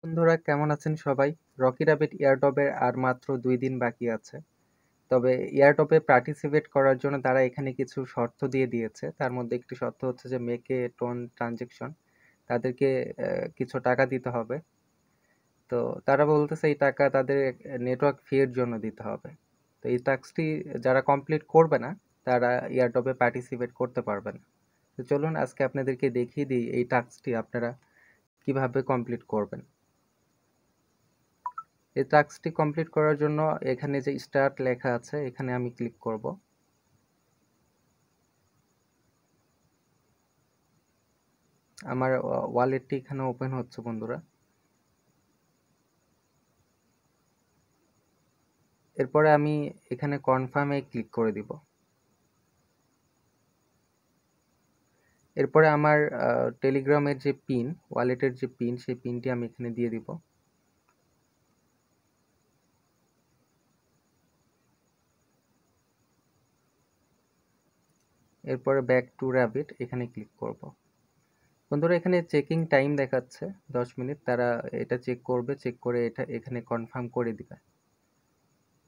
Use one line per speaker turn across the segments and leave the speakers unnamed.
বন্ধুরা কেমন আছেন সবাই? রকি রাবিট এয়ারড্রপের আর মাত্র 2 দিন বাকি আছে। তবে এয়ারড্রপে পার্টিসিপেট করার জন্য তারা এখানে কিছু শর্ত দিয়ে দিয়েছে। তার মধ্যে একটি শর্ত হচ্ছে যে মেক এ টোন ট্রানজেকশন। তাদেরকে কিছু টাকা দিতে হবে। তো তারা বলতেছে এই টাকা তাদের নেটওয়ার্ক ফি এর জন্য দিতে হবে। তো এই টাস্কটি যারা কমপ্লিট করবে না তারা এয়ারড্রপে পার্টিসিপেট করতে পারবে না। তো চলুন আজকে আপনাদেরকে দেখিয়ে দিই এই টাস্কটি আপনারা কিভাবে কমপ্লিট করবেন। এই টাস্কটি কমপ্লিট করার জন্য এখানে যে স্টার্ট লেখা আছে এখানে আমি ক্লিক করব। আমার ওয়ালেটটি এখানে ওপেন হচ্ছে বন্ধুরা। এরপরে আমি এখানে কনফার্মে ক্লিক করে দিব। এরপরে আমার টেলিগ্রামের যে পিন, ওয়ালেটের যে পিন, সেই পিনটি আমি এখানে দিয়ে দিব। এরপরে ব্যাক টু রাবিট এখানে ক্লিক করব। বন্ধুরা এখানে চেকিং টাইম দেখাচ্ছে 10 মিনিট। তারা এটা চেক করবে, চেক করে এটা এখানে কনফার্ম করে দিবে।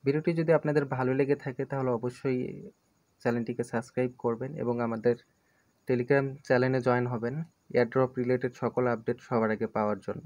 ভিডিওটি যদি আপনাদের ভালো লেগে থাকে তাহলে অবশ্যই চ্যানেলটিকে সাবস্ক্রাইব করবেন এবং আমাদের টেলিগ্রাম চ্যানেলে জয়েন হবেন এয়ারড্রপ রিলেটেড সকল আপডেট সবার আগে পাওয়ার জন্য।